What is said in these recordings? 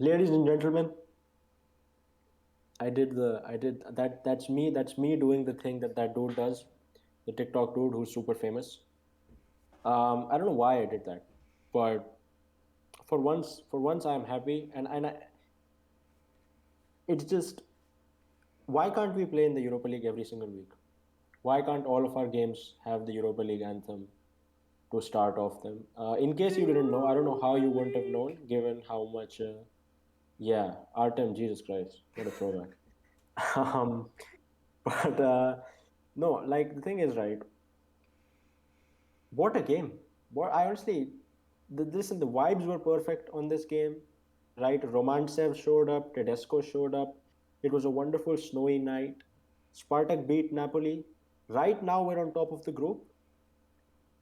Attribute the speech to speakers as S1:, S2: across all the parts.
S1: Ladies and gentlemen, I did that. That's me doing the thing that dude does, the TikTok dude who's super famous. I don't know why I did that, but for once I'm happy, it's just why can't we play in the Europa League every single week? Why can't all of our games have the Europa League anthem to start off them? In case you didn't know, I don't know how you wouldn't have known, given how much. Yeah, Artem, Jesus Christ, what a throwback. um, but no, like the thing is, right? What a game! What I honestly, listen, the vibes were perfect on this game, right? Romantsev showed up, Tedesco showed up. It was a wonderful snowy night. Spartak beat Napoli. Right now, we're on top of the group.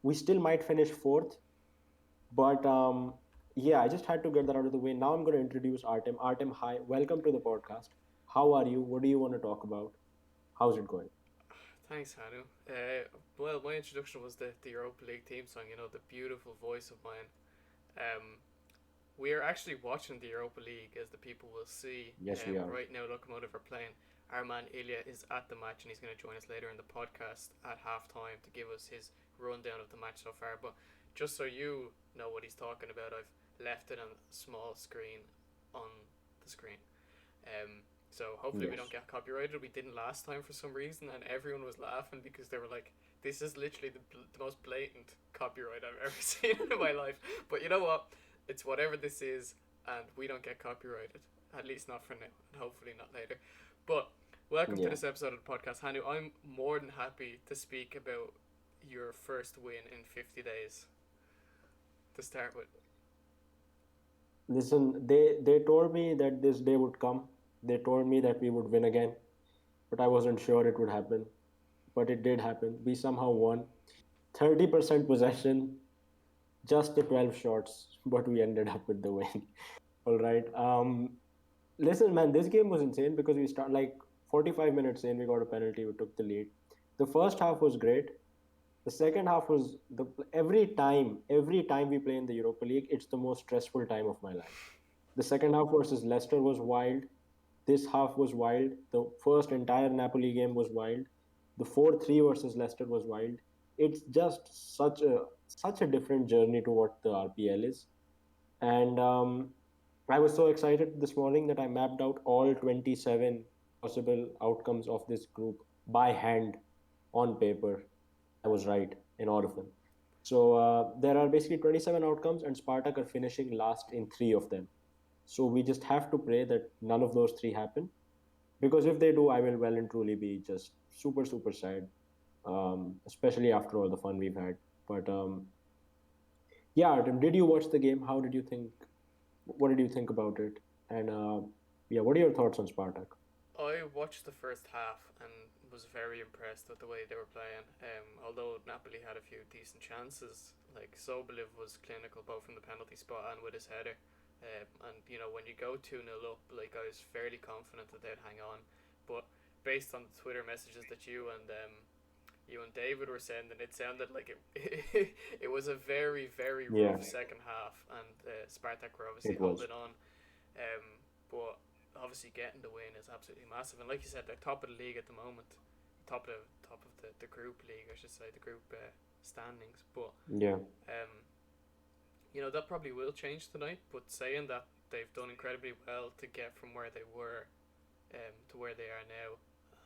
S1: We still might finish fourth, but yeah, I just had to get that out of the way. Now I'm going to introduce Artem. Artem, hi, welcome to the podcast. How are you? What do you want to talk about? How's it going?
S2: Thanks, Hanu. Well, my introduction was the Europa League theme song. You know, the beautiful voice of mine. Um, we are actually watching the Europa League, as the people will see.
S1: Yes, we are.
S2: Right now, Lokomotiv are playing. Our man Ilya is at the match, and he's going to join us later in the podcast at halftime to give us his rundown of the match so far. But just so you know what he's talking about, I've left it on a small screen on the screen. Um, so hopefully we don't
S1: Yes.
S2: get copyrighted. We didn't last time for some reason, and everyone was laughing because they were like, "This is literally the most blatant copyright I've ever seen in my life." But you know what? It's whatever this is, and we don't get copyrighted. At least not for now, and hopefully not later. But welcome to
S1: Yeah.
S2: this episode of the podcast, Hanu. I'm more than happy to speak about your first win in 50 days to start with.
S1: Listen, they told me that this day would come. They told me that we would win again, but I wasn't sure it would happen. But it did happen. We somehow won. 30% possession, just the 12 shots, but we ended up with the win. All right. Listen, man, this game was insane because we start like 45 minutes in, we got a penalty, we took the lead. The first half was great. The second half was the every time we play in the Europa League, it's the most stressful time of my life. The second half versus Leicester was wild. This half was wild. The first entire Napoli game was wild. The 4-3 versus Leicester was wild. It's just such a different journey to what the RPL is. And I was so excited this morning that I mapped out all 27 possible outcomes of this group by hand on paper. I was right in all of them. So there are basically 27 outcomes, and Spartak are finishing last in three of them. So we just have to pray that none of those three happen. Because if they do, I will well and truly be just super, super sad, especially after all the fun we've had. But yeah, Artem, did you watch the game? How did you think? What did you think about it? And yeah, what are your thoughts on Spartak?
S2: I watched the first half and was very impressed with the way they were playing. Although Napoli had a few decent chances, like Sobolev was clinical both from the penalty spot and with his header. And you know when you go 2-0 up, like I was fairly confident that they'd hang on, but based on the Twitter messages that you and David were sending, it sounded like it was a very
S1: Yeah,
S2: rough second half, and Spartak were obviously
S1: it was.
S2: holding on. But obviously getting the win is absolutely massive. And like you said, they're top of the league at the moment, top of the group league, I should say, the group standings. But
S1: Yeah,
S2: um, you know that probably will change tonight. But saying that, they've done incredibly well to get from where they were to where they are now,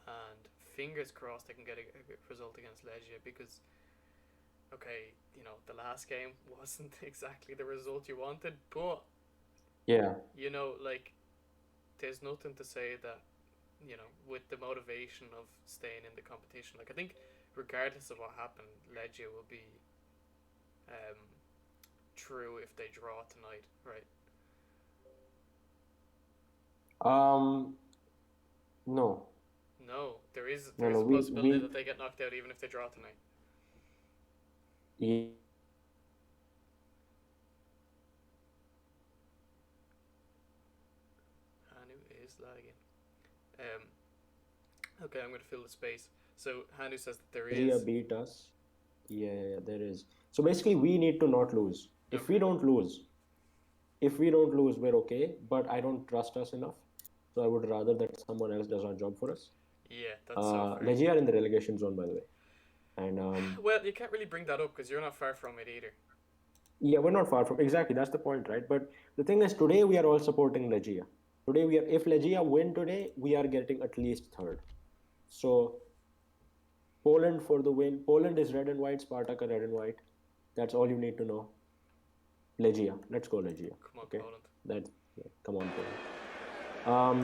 S2: and fingers crossed they can get a good result against Legia because okay, you know the last game wasn't exactly the result you wanted, but
S1: yeah.
S2: you know like there's nothing to say that you know with the motivation of staying in the competition. Like I think regardless of what happened, Legia will be um, true if they draw tonight, right?
S1: Um, no,
S2: No, there
S1: no,
S2: is
S1: no.
S2: a
S1: We
S2: possibility that they get knocked out even if they draw tonight.
S1: yeah,
S2: Hanu is lagging. Um, okay, I'm going to fill the space. So Hanu says that there is.
S1: beat us. Yeah, there is. So basically, we need to not lose. If we
S2: Okay.
S1: don't lose, if we don't lose, we're okay. But I don't trust us enough, so I would rather that someone else does our job for us.
S2: Yeah, that's so fair.
S1: Legia are in the relegation zone, by the way, and
S2: Well, you can't really bring that up because you're not far from it either.
S1: yeah, we're not far from exactly. That's the point, right? But the thing is, today we are all supporting Legia. Today we are. If Legia win today, we are getting at least third. So Poland for the win. Poland is red and white. Spartak are red and white. That's all you need to know. Legia. Let's go Legia.
S2: Come on,
S1: Okay.
S2: Poland.
S1: That. Yeah, come on, Poland. Um,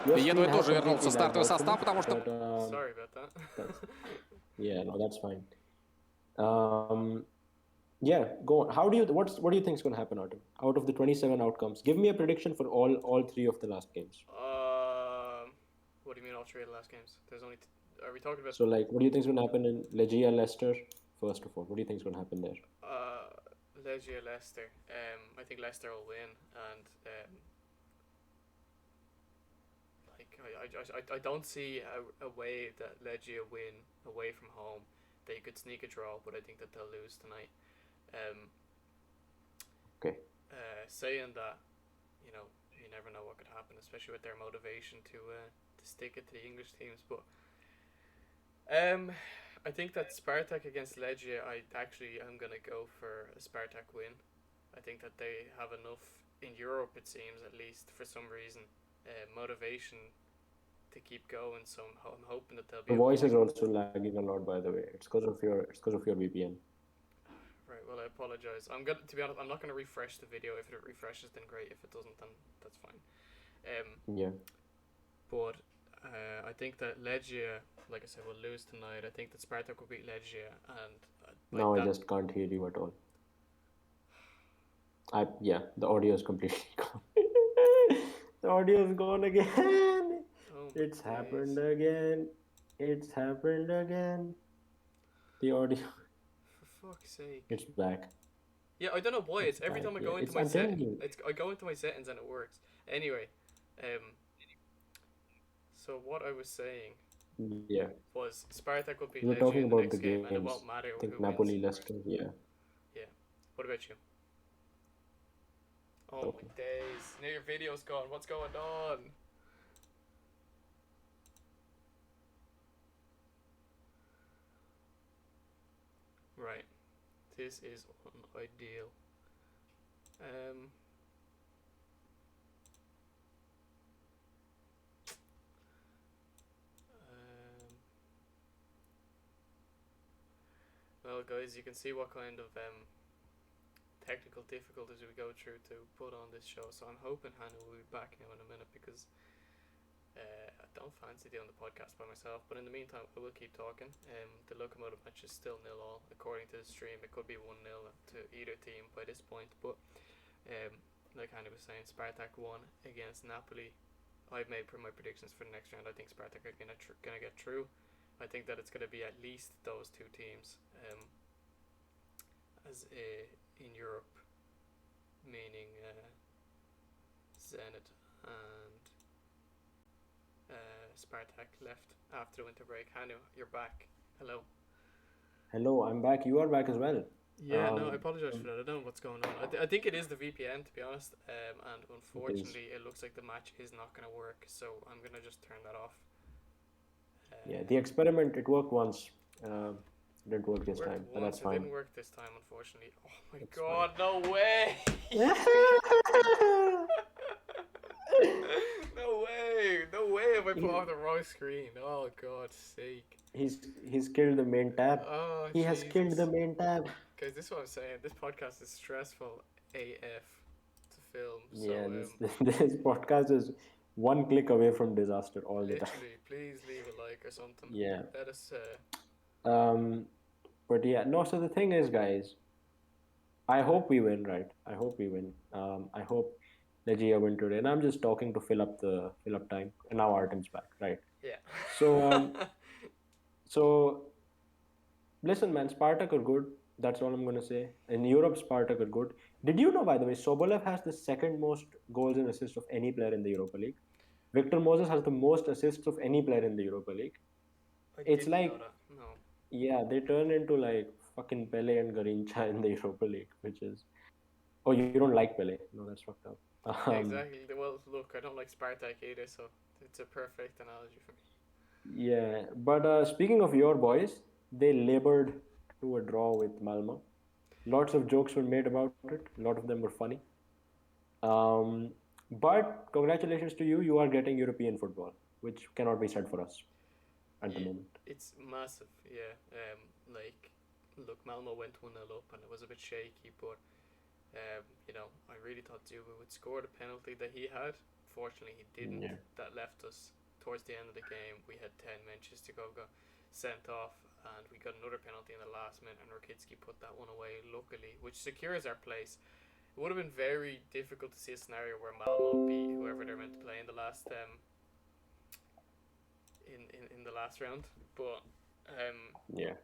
S1: your
S3: Пиедо
S1: screen has
S3: тоже
S1: completely
S3: вернулся в
S1: lagged
S3: стартовый
S1: out for
S3: состав,
S1: me,
S3: потому что
S1: but
S2: Sorry about that.
S1: that's yeah, no, that's fine. Yeah, go on. How do you what do you think is going to happen, Artem? Out of the 27 outcomes, give me a prediction for all three of the last games.
S2: What do you mean all three of the last games? There's only. Are we talking about?
S1: So, like, what do you think is going to happen in Legia Leicester? First of all, what do you think is going to happen there?
S2: Legia Leicester. I think Leicester will win, and I don't see a way that Legia win away from home. They could sneak a draw, but I think that they'll lose tonight. Um,
S1: Okay.
S2: Saying that, you know, you never know what could happen, especially with their motivation to stick it to the English teams. But I think that Spartak against Legia, I'm gonna go for a Spartak win. I think that they have enough in Europe, it seems, at least for some reason, motivation to keep going. So I'm hoping that they'll be.
S1: The voice is also lagging a lot, by the way. It's because of your VPN.
S2: Right. Well, I apologize. To be honest, I'm not gonna refresh the video. If it refreshes, then great. If it doesn't, then that's fine.
S1: Yeah.
S2: But I think that Legia, like I said, will lose tonight. I think that Spartak will beat Legia, and
S1: Now I just can't hear you at all. The audio is completely gone. The audio is gone again. It's happened again. It's happened again. The audio.
S2: For fuck's sake.
S1: It's back.
S2: Yeah, I don't know why. It's every time I go into my settings. I go into my settings and it works. Anyway, so what I was saying.
S1: Yeah.
S2: Was Spartak will beat
S1: We're
S2: Legia
S1: talking
S2: in the
S1: about
S2: next
S1: the
S2: game,
S1: games.
S2: and it won't matter
S1: I think
S2: who
S1: Napoli,
S2: wins.
S1: Leicester. Yeah.
S2: Yeah. What about you? Oh
S1: Okay.
S2: my days! Now your video's gone. What's going on? Right. This is unideal. Well, guys, you can see what kind of technical difficulties we go through to put on this show. So I'm hoping Hanu will be back now in a minute because I don't fancy doing the podcast by myself. But in the meantime, I will keep talking. The Lokomotiv match is still 0-0 according to the stream. It could be 1-0 to either team by this point. But like Hanu was saying, Spartak won against Napoli. I've made my predictions for the next round. I think Spartak are gonna get through. I think that it's gonna be at least those two teams. In Europe, meaning Zenit and Spartak left after the winter break. Hanu, you're back. Hello.
S1: Hello, I'm back. You are back as well.
S2: Yeah, no, I apologize for that. I don't know what's going on. I think it is the VPN, to be honest. And unfortunately, it looks like the match is not going to work. So I'm going to just turn that off.
S1: Yeah, the experiment, it worked once. Didn't work this time, but that's fine.
S2: It didn't work this time, unfortunately. Oh my god, no way! No way have I put off the wrong screen. Oh god's sake.
S1: He's killed the main tab.
S2: Oh,
S1: he has killed the main tab.
S2: Guys, this is what I'm saying. This podcast is stressful AF to film.
S1: Yeah,
S2: so,
S1: this podcast is one click away from disaster all the time.
S2: Please leave a like or something.
S1: Yeah.
S2: Let us
S1: but yeah, no, so the thing is, guys, I hope we win, right? I hope we win. I hope Legia win today. And I'm just talking to fill up time. And now Artem's back, right?
S2: Yeah.
S1: So listen, man, Spartak are good. That's all I'm gonna say. In Europe, Spartak are good. Did you know, by the way, Sobolev has the second most goals and assists of any player in the Europa League? Victor Moses has the most assists of any player in the Europa League. It's like,
S2: no.
S1: Yeah, they turn into like fucking Pele and Garincha in the Europa League, which is Oh, you don't like Pele? No, that's fucked up.
S2: Yeah, exactly. Well, look, I don't like Spartak either, so it's a perfect analogy for me.
S1: Yeah, but speaking of your boys, they labored to a draw with Malmo. Lots of jokes were made about it. A lot of them were funny. Um, but congratulations to you. You are getting European football, which cannot be said for us at the
S2: Yeah,
S1: moment.
S2: it's massive. Yeah. Like, look, Malmo went 1-0 up, and it was a bit shaky, but I really thought Duma would score the penalty that he had. Fortunately, he didn't.
S1: Yeah.
S2: That left us towards the end of the game. We had 10 mentions to go, got sent off, and we got another penalty in the last minute, and Rakitsky put that one away, luckily, which secures our place. It would have been very difficult to see a scenario where Malmo beat whoever they're meant to play in the last in the last round. But
S1: Yeah.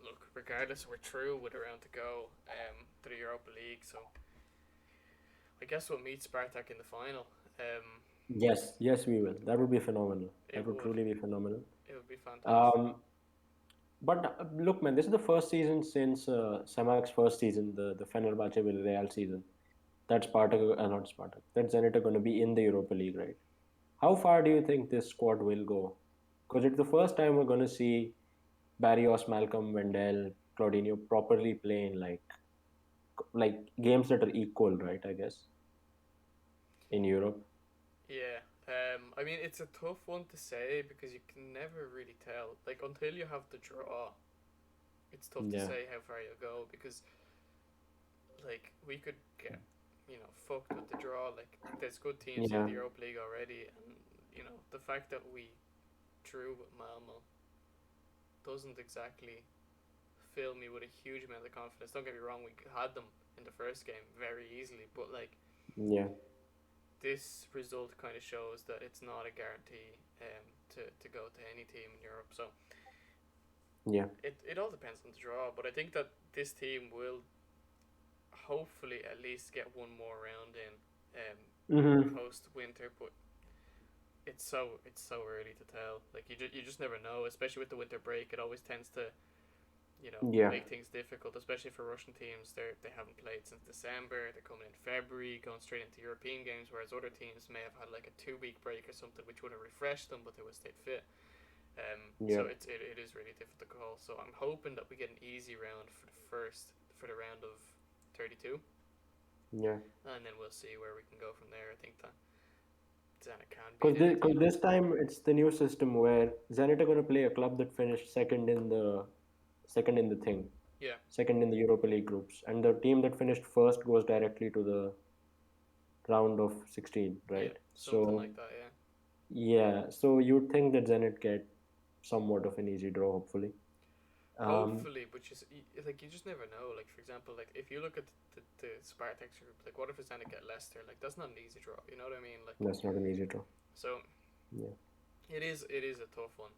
S2: look, regardless, we're through with a round to go to the Europa League, so I guess we'll meet Spartak in the final.
S1: Yes, yes, we will. That would be phenomenal.
S2: It
S1: That would
S2: would.
S1: truly be phenomenal.
S2: It would be fantastic.
S1: Um, but look, man, this is the first season since Samak's first season, the Fenerbahce Villarreal season. That Spartak, not Spartak, that Zenit are going to be in the Europa League, right? How far do you think this squad will go? Because it's the first time we're going to see Barrios, Malcolm, Wendell, Claudinho properly playing like games that are equal, right? I guess in Europe.
S2: Yeah. I mean, it's a tough one to say because you can never really tell. Like until you have the draw, it's tough to
S1: Yeah,
S2: say how far you'll go because like we could get fucked with the draw. Like there's good teams in
S1: yeah,
S2: the Europa League already, and the fact that we drew with Malmo doesn't exactly fill me with a huge amount of confidence. Don't get me wrong, we had them in the first game very easily, but like
S1: yeah,
S2: this result kind of shows that it's not a guarantee to go to any team in Europe. So
S1: yeah.
S2: it all depends on the draw, but I think that this team will hopefully at least get one more round in
S1: Mm-hmm.
S2: post winter. But it's so early to tell. Like you just never know, especially with the winter break. It always tends to
S1: Yeah,
S2: make things difficult, especially for Russian teams. They haven't played since December. They're coming in February, going straight into European games, whereas other teams may have had like a 2 week break or something, which would have refreshed them, but they would stay fit.
S1: yeah,
S2: So it is really difficult to call. So I'm hoping that we get an easy round for the round of 32,
S1: yeah.
S2: and then we'll see where we can go from there. I think that Zenit can beat
S1: Because
S2: any
S1: cause
S2: team.
S1: this time it's the new system where Zenit are going to play a club that finished second in the thing,
S2: Yeah,
S1: second in the Europa League groups, and the team that finished first goes directly to the round of 16,
S2: yeah,
S1: right?
S2: something
S1: So
S2: like that. Yeah.
S1: yeah, so you'd think that Zenit get somewhat of an easy draw, hopefully. Um,
S2: Hopefully, but like you just never know. Like for example, like if you look at the Spartak group, like what if it's going to get Leicester? Like that's not an easy draw. You know what I mean? Like
S1: that's not an easy draw.
S2: so
S1: Yeah.
S2: it is a tough one.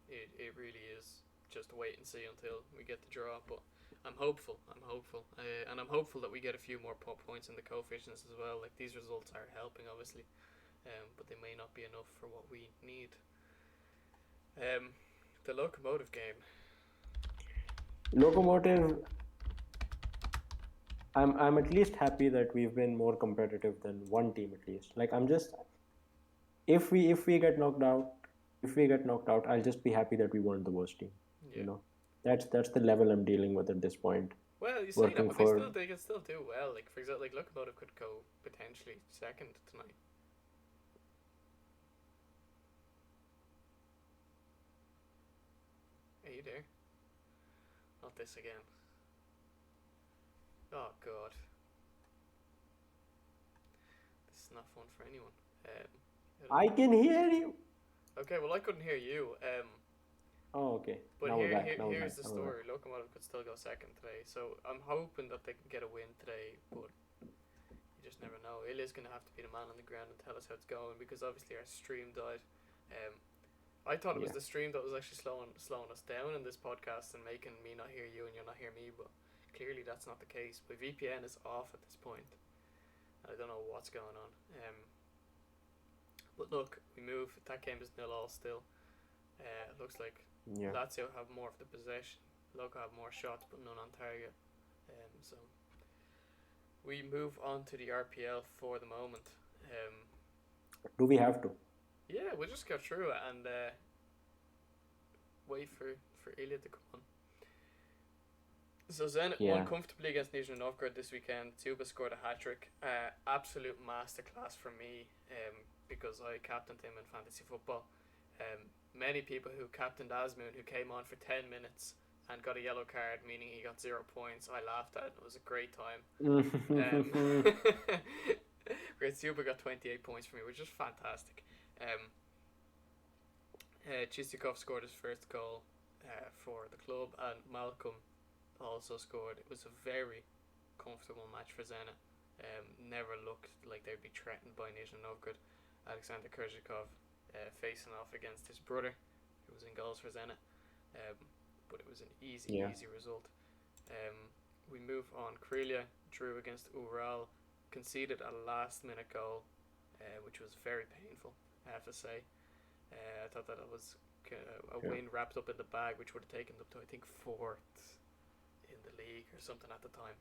S2: It really is. Just wait and see until we get the draw. But I'm hopeful. And I'm hopeful that we get a few more points in the coefficients as well. Like these results are helping, obviously, but they may not be enough for what we need. Um, the Lokomotiv game.
S1: Lokomotiv, I'm at least happy that we've been more competitive than one team at least. Like I'm just if we get knocked out, if we get knocked out, I'll just be happy that we weren't the worst team. You
S2: Yeah.
S1: know, that's the level I'm dealing with at this point.
S2: Well, you say that,
S1: Working
S2: but
S1: for
S2: they can still do well. Like for example, like Lokomotiv could go potentially second tonight. Are you there? Not this again. Oh god, this is not fun for anyone.
S1: I can hear you.
S2: Okay, well I couldn't hear you.
S1: Oh, okay.
S2: But
S1: Now we're
S2: here,
S1: back.
S2: here
S1: Now we're back.
S2: here's the
S1: Now we're back.
S2: story. Lokomotiv could still go second today, so I'm hoping that they can get a win today. But you just never know. Ilya's gonna have to be the man on the ground and tell us how it's going because obviously our stream died. Um, I thought it was
S1: Yeah.
S2: the stream that was actually slowing us down in this podcast and making me not hear you and you not hear me, but clearly that's not the case. My VPN is off at this point. I don't know what's going on. But look, we move. That game is 0-0 still. It looks like
S1: Yeah.
S2: Lazio have more of the possession. Loco have more shots, but none on target. So We move on to the RPL for the moment.
S1: Do we have to?
S2: Yeah, we'll just go through it and wait for Ilya to come on. So Zenit won
S1: Yeah.
S2: comfortably against Nizhny Novgorod this weekend. Tuba scored a hat trick. Absolute masterclass from me because I captained him in fantasy football. Many people who captained Asmoon who came on for 10 minutes and got a yellow card, meaning he got 0 points. I laughed at it. It was a great time. Great Tuba got 28 points for me, which is fantastic. Chistikov scored his first goal for the club, and Malcolm also scored. It was a very comfortable match for Zenit. Never looked like they'd be threatened by Nizhny Novgorod. Alexander Kurzhikov facing off against his brother, who was in goals for Zenit. But it was an easy,
S1: Yeah.
S2: easy result. We move on. Krylia drew against Ural, conceded a last-minute goal, which was very painful, I have to say. I thought that it was a
S1: Yeah.
S2: win wrapped up in the bag, which would have taken them to, I think, fourth in the league or something at the time,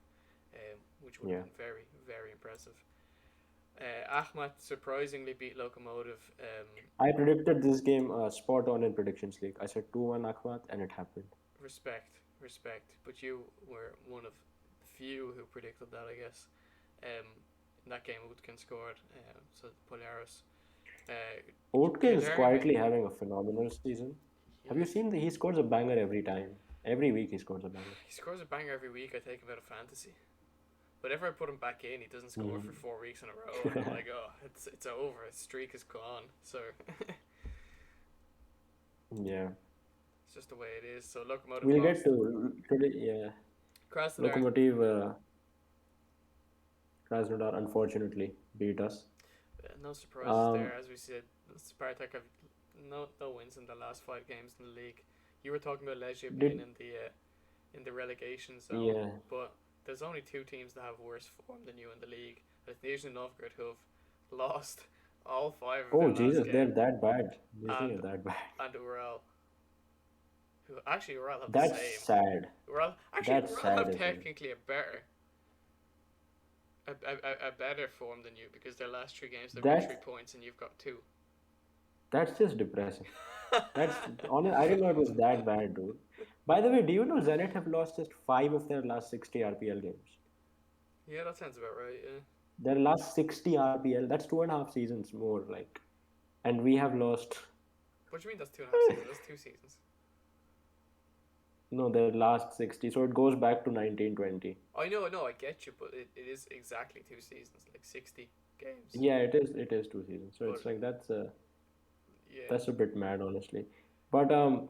S2: which would have
S1: Yeah.
S2: been very, very impressive. Ahmad surprisingly beat Lokomotiv.
S1: I predicted this game spot on in predictions league. I said 2-1 Akhmat, and it happened.
S2: Respect. But you were one of the few who predicted that, I guess. In that game, Utkin scored, so Poliaros.
S1: Oatkin's
S2: Guilherme,
S1: quietly having a phenomenal season. Have you
S2: he,
S1: seen he scores a banger every time? Every week he scores a banger.
S2: he scores a banger every week. I take him out of fantasy. Whenever I put him back in, he doesn't score for 4 weeks in a row, and I'm like, oh, it's over. His streak is gone. So
S1: Yeah.
S2: it's just the way it is. So Lokomotiv
S1: We'll
S2: lost.
S1: get to today. Yeah.
S2: Krasnodar,
S1: Lokomotiv, Krasnodar unfortunately beat us.
S2: no surprises
S1: Um,
S2: there. As we said, Spartak have no wins in the last 5 games in the league. You were talking about Legia being
S1: did
S2: in the relegation zone,
S1: Yeah.
S2: but there's only 2 teams that have worse form than you in the league. It's Nizhny Novgorod who've lost all 5 of
S1: Oh
S2: their last
S1: Jesus, they're
S2: game,
S1: that bad. Disney are
S2: and
S1: that bad.
S2: and Ural, who actually Ural have the
S1: That's
S2: same.
S1: sad. That's
S2: Ural
S1: sad
S2: have
S1: as well.
S2: technically a better form than you because their last 3 games they've got
S1: That's
S2: 3 points and you've got 2.
S1: that's just depressing. That's honest. I didn't know it was that bad, dude. By the way, do you know Zenit have lost just 5 of their last 60 RPL games?
S2: Yeah, that sounds about right. Yeah.
S1: Their last 60 RPL, that's 2.5 seasons more, like, and we have lost.
S2: What do you mean that's 2.5 seasons? That's 2 seasons.
S1: No, their last 60. So it goes back to 1920.
S2: I know, I get you, but it is exactly 2 seasons, like 60 games.
S1: Yeah, it is 2 seasons. So
S2: But
S1: it's like
S2: yeah,
S1: that's a bit mad, honestly. But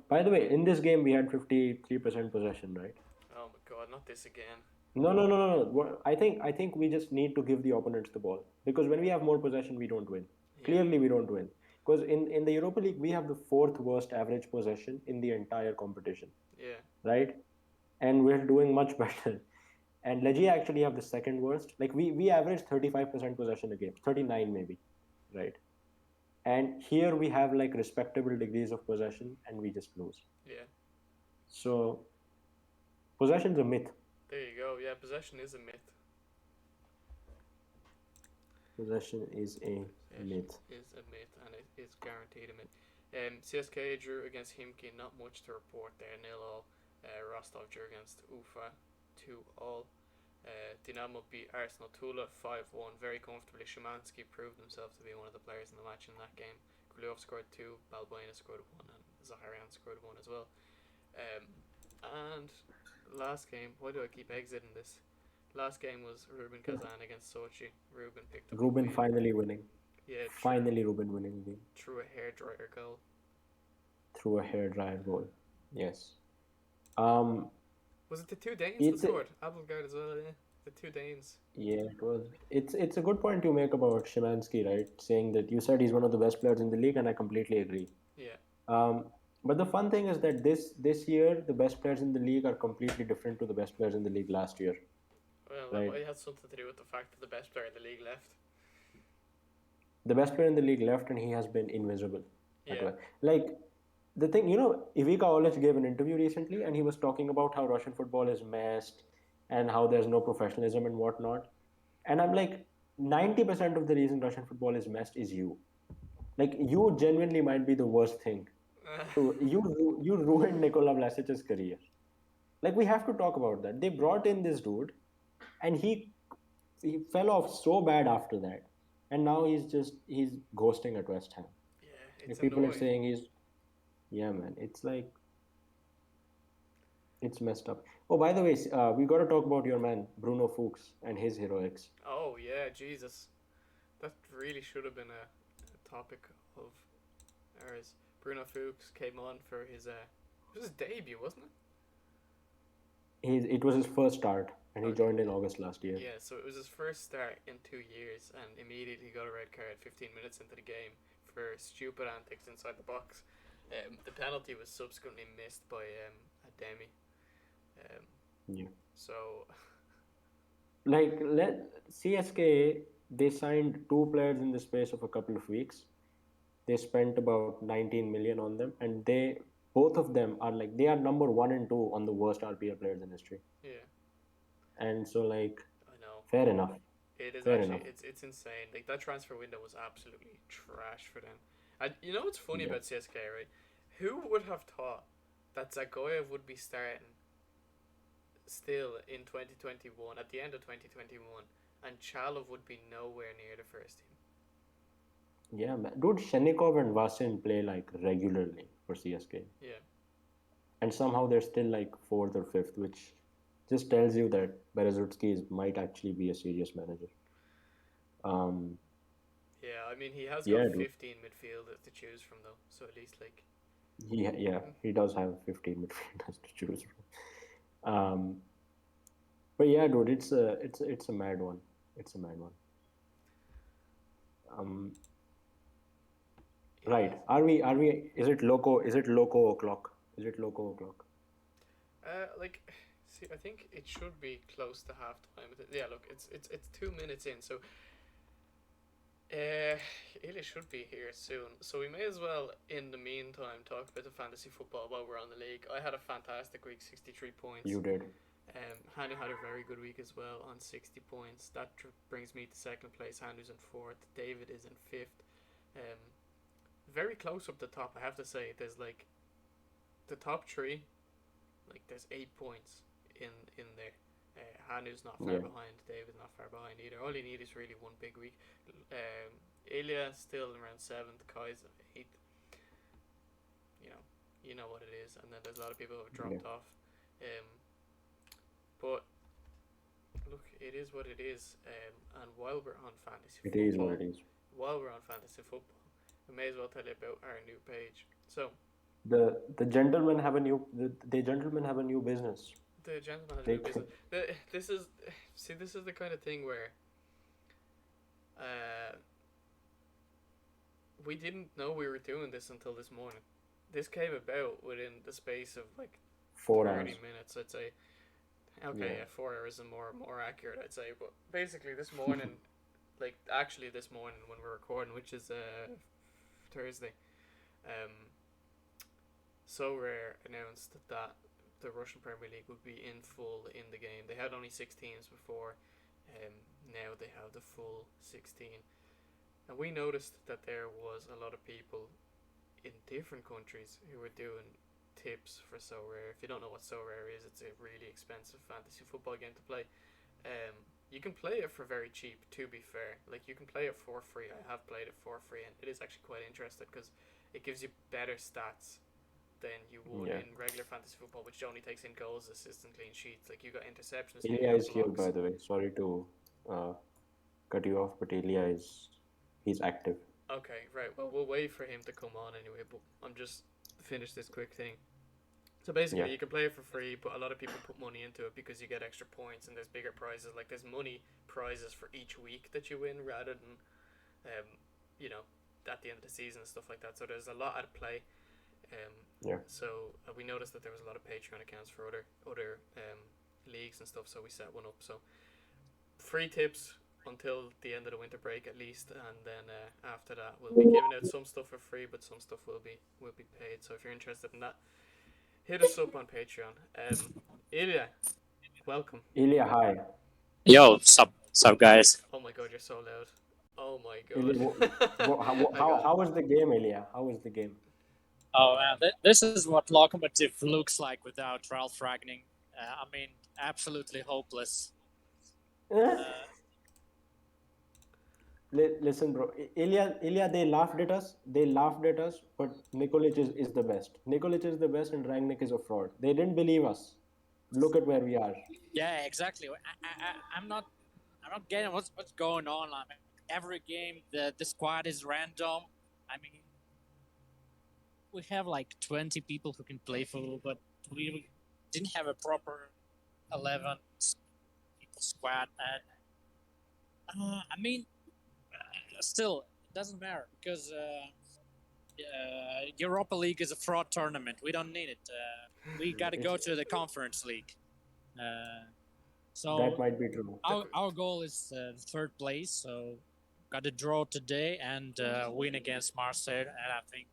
S1: by the way, in this game we had 53% possession, right?
S2: oh my god, not this again.
S1: No, no, no, no, no. I think we just need to give the opponents the ball because when we have more possession, we don't win.
S2: Yeah,
S1: Clearly, we don't win because in the Europa League we have the fourth worst average possession in the entire competition,
S2: yeah,
S1: right? And we're doing much better. And Legia actually have the second worst. Like we average 35% possession a game, 39 maybe, right? And here we have like respectable degrees of possession, and we just lose.
S2: yeah.
S1: So possession's a myth.
S2: There you go. Yeah, possession is a myth.
S1: Possession is a
S2: Possession
S1: myth.
S2: is a myth, and it is guaranteed a myth. CSK drew against Himki, not much to report there, 0-0. Rostov drew against Ufa, 2-2. Dynamo beat Arsenal Tula 5-1 very comfortably. Szymanski proved himself to be one of the players in the match in that game. Krylov scored 2, Balbuena scored 1, and Zaharian scored 1 as well. And last game, why do I keep exiting this? Last game was Ruben Kazan against Sochi. Ruben picked up
S1: Ruben
S2: a win.
S1: finally winning.
S2: Yeah,
S1: Finally, Ruben winning the game
S2: through a hairdryer goal.
S1: through a hairdryer goal. Yes.
S2: Was it the 2 Danes that
S1: It's a,
S2: scored? Abelgard as well, yeah. The 2 Danes.
S1: yeah, it was. It's a good point you make about Szymanski, right? Saying that you said he's one of the best players in the league, and I completely agree.
S2: Yeah.
S1: But the fun thing is that this year the best players in the league are completely different to the best players in the league last year,
S2: Well, that
S1: right?
S2: might have something to do with the fact that the best player in the league left.
S1: The best player in the league left, and he has been invisible.
S2: Yeah.
S1: Like the thing, Ivica Olic gave an interview recently, and he was talking about how Russian football is messed and how there's no professionalism and whatnot. And I'm like, 90% of the reason Russian football is messed is you. Like, you genuinely might be the worst thing. To you ruined Nikola Vlasic's career. Like, we have to talk about that. They brought in this dude, and he fell off so bad after that, and now he's ghosting at West Ham.
S2: Yeah, it's
S1: Like, people are
S2: annoying.
S1: saying he's, yeah, man. It's like, it's messed up. Oh, by the way, we got to talk about your man Bruno Fuchs and his heroics.
S2: Oh yeah, Jesus, that really should have been a topic of ours. Bruno Fuchs came on for his it was his debut, wasn't
S1: It was his first start, and
S2: it?
S1: he
S2: Okay,
S1: joined in August last year.
S2: yeah. So it was his first start in 2 years, and immediately got a red card 15 minutes into the game for stupid antics inside the box. The penalty was subsequently missed by a demi. Um,
S1: Yeah.
S2: so
S1: Like, CSK, they signed two players in the space of a couple of weeks. They spent about 19 million on them, and both of them are like, they are number one and two on the worst RPL players in history.
S2: yeah,
S1: And so, like,
S2: I know.
S1: fair enough,
S2: It is
S1: fair
S2: actually
S1: enough.
S2: it's insane. Like that transfer window was absolutely trash for them. And you know what's funny
S1: Yeah.
S2: about CSK, right? Who would have thought that Zagoyev would be starting still in 2021 at the end of 2021, and Chalov would be nowhere near the first team.
S1: Yeah, man. Dude, Shenikov and Vasin play like regularly for CSK.
S2: Yeah,
S1: And somehow they're still like fourth or fifth, which just tells you that might actually be a serious manager. Um,
S2: yeah. I mean, he has got
S1: yeah, dude.
S2: 15 midfielders to choose from though, so at least like
S1: Yeah, he does have 15 midfielders to choose from. But yeah, dude, it's a mad one. It's a mad one. Um,
S2: yeah.
S1: right. Are we? Is it loco? Is it loco o'clock? Is it loco o'clock?
S2: Like, see, I think it should be close to halftime. Yeah, look, it's 2 minutes in, so Ilya should be here soon. So we may as well, in the meantime, talk about the fantasy football while we're on the league. I had a fantastic week, 63 points.
S1: You did.
S2: Hanu had a very good week as well on 60 points. That brings me to second place. Hanu's in fourth. David is in fifth. Um, very close up the top, I have to say. There's like the top three, like there's 8 points in there. Hanu's not far
S1: Yeah.
S2: behind. David's not far behind either. All you need is really one big week. Ilya still around seventh. Kai's eighth. You know, you know what it is. And then there's a lot of people who have
S1: Yeah.
S2: dropped off. Um, but look, it is what it is. And while we're on fantasy
S1: It is what
S2: football,
S1: it is.
S2: we may as well tell you about our new page. So
S1: The gentlemen have a new the gentlemen have a new business.
S2: the gentleman has a
S1: They
S2: new business. This is see, this is the kind of thing where uh, we didn't know we were doing this until this morning. This came about within the space of like
S1: 4 hours.
S2: 30 minutes, I'd say. Okay,
S1: Yeah.
S2: yeah, 4 hours is more accurate, I'd say. But basically, this morning, like actually this morning when we're recording, which is Thursday, um, SoRare announced that the Russian Premier League would be in full in the game. They had only 6 teams before, now they have the full 16. And we noticed that there was a lot of people in different countries who were doing tips for SoRare. If you don't know what SoRare is, it's a really expensive fantasy football game to play. You can play it for very cheap, to be fair. Like, you can play it for free. I have played it for free, and it is actually quite interesting because it gives you better stats than you would
S1: Yeah.
S2: in regular fantasy football, which only takes in goals, assists, and clean sheets. Like, you got interceptions here, you
S1: Ilya
S2: got
S1: is here, by
S2: blocks.
S1: the way. Sorry to uh, cut you off, but he's active.
S2: Okay, right. Well, we'll wait for him to come on anyway, but I'm just finish this quick thing. So
S1: Yeah.
S2: basically, you can play it for free, but a lot of people put money into it because you get extra points and there's bigger prizes. Like there's money prizes for each week that you win, rather than, um, you know, at the end of the season and stuff like that. So there's a lot at play.
S1: Yeah.
S2: So we noticed that there was a lot of Patreon accounts for other leagues and stuff. So we set one up. So free tips until the end of the winter break at least, and then after that we'll be giving out some stuff for free, but some stuff will be paid. So if you're interested in that, hit us up on Patreon. Ilya, welcome.
S1: Ilya, hi.
S3: Yo, sup? So, guys,
S2: Oh my god, you're so loud. Oh my
S1: Ilya,
S2: god. I
S1: how,
S2: got.
S1: how was the game, Ilya? How was the game?
S3: oh man, this is what Lokomotiv looks like without Ralph Ragnick. I mean, absolutely hopeless. Uh,
S1: Listen, bro. Ilya, they laughed at us. They laughed at us, but Nikolic is the best. Nikolic is the best, and Rangnick is a fraud. They didn't believe us. Look at where we are.
S3: yeah, exactly. I'm not getting what's going on. I mean, every game the squad is random. I mean, we have like 20 people who can play football, but we didn't have a proper 11 people squad. And I mean, still, it doesn't matter because Europa League is a fraud tournament. We don't need it. We got to
S1: It's
S3: go to the Conference League. Uh,
S1: that
S3: so
S1: might be true.
S3: our goal is third place. So got to draw today and win against Marseille, and I think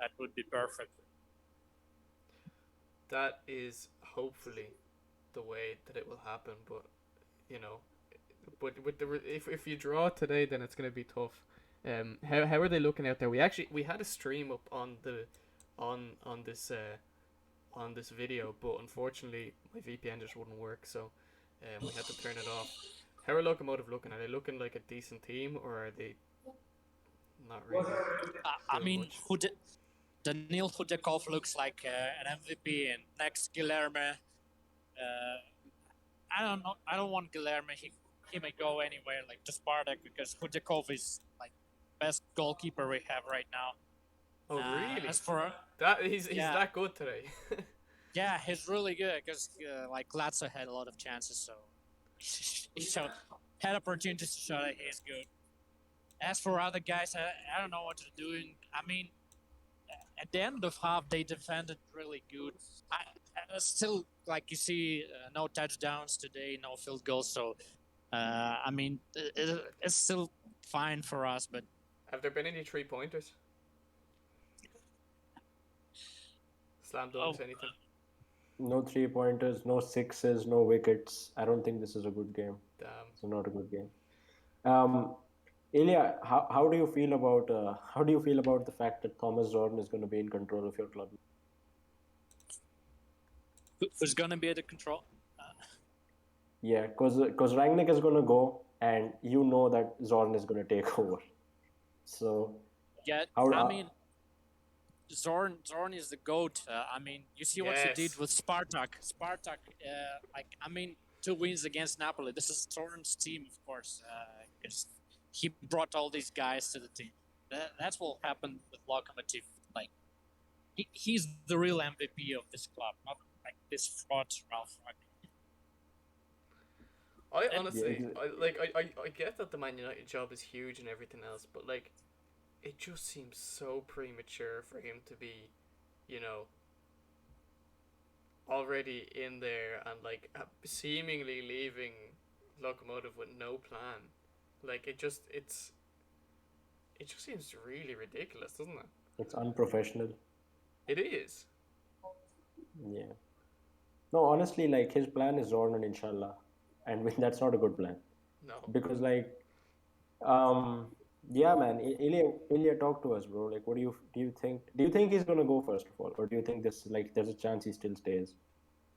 S3: that would be perfect.
S2: That is hopefully the way that it will happen, but you know, but with the if you draw today, then it's gonna be tough. How are they looking out there? We had a stream up on the on this on this video, but unfortunately my VPN just wouldn't work, so we had to turn it off. How are Lokomotiv looking? Are they looking like a decent team, or are they not really
S3: I
S2: doing
S3: mean,
S2: much?
S3: Daniil Hudakov looks like an MVP, and next Guilherme. I don't know. I don't want Guilherme. He may go anywhere, like to Spartak, because Hudakov is like best goalkeeper we have right now.
S2: Oh really?
S3: As for
S2: That he's
S3: yeah,
S2: that good today.
S3: yeah, he's really good because like Lazio had a lot of chances, so he showed had opportunities to show that he's good. As for other guys, I don't know what they're doing. I mean, at the end of half, they defended really good. I still, like you see, no touchdowns today, no field goals. So, I mean, it's still fine for us. But
S2: Have there been any 3 pointers? Slam
S3: oh,
S2: dunks, anything?
S1: No 3 pointers, no sixes, no wickets. I don't think this is a good game.
S2: Damn.
S1: It's not a good game. Um, Ilya, how do you feel about the fact that Thomas Jordan is going to be in control of your club?
S3: who's gonna be at the control?
S1: Yeah, because Rangnick is going to go, and you know that Jordan is going to take over. So
S3: Yeah,
S1: how?
S3: I mean, Zorn is the goat. I mean, you see what he did
S2: Yes.
S3: with Spartak. Spartak, like I mean, 2 wins against Napoli. This is Zorn's team, of course, because he brought all these guys to the team. That's what happened with Lokomotiv. Like he's the real MVP of this club, not like this fraud Ralph Ragnick.
S2: I
S3: And
S1: Yeah,
S2: honestly, I get that the Man United job is huge and everything else, but like, it just seems so premature for him to be, you know, already in there and like seemingly leaving Lokomotiv with no plan. Like it just seems really ridiculous, doesn't it?
S1: it's unprofessional.
S2: It is.
S1: Yeah. No, honestly, like his plan is Jordan, inshallah, and that's not a good plan
S2: No.
S1: because um, yeah, man, Ilya, talk to us, bro. Like, what do you think? Do you think he's gonna go first of all, or do you think there's a chance he still stays?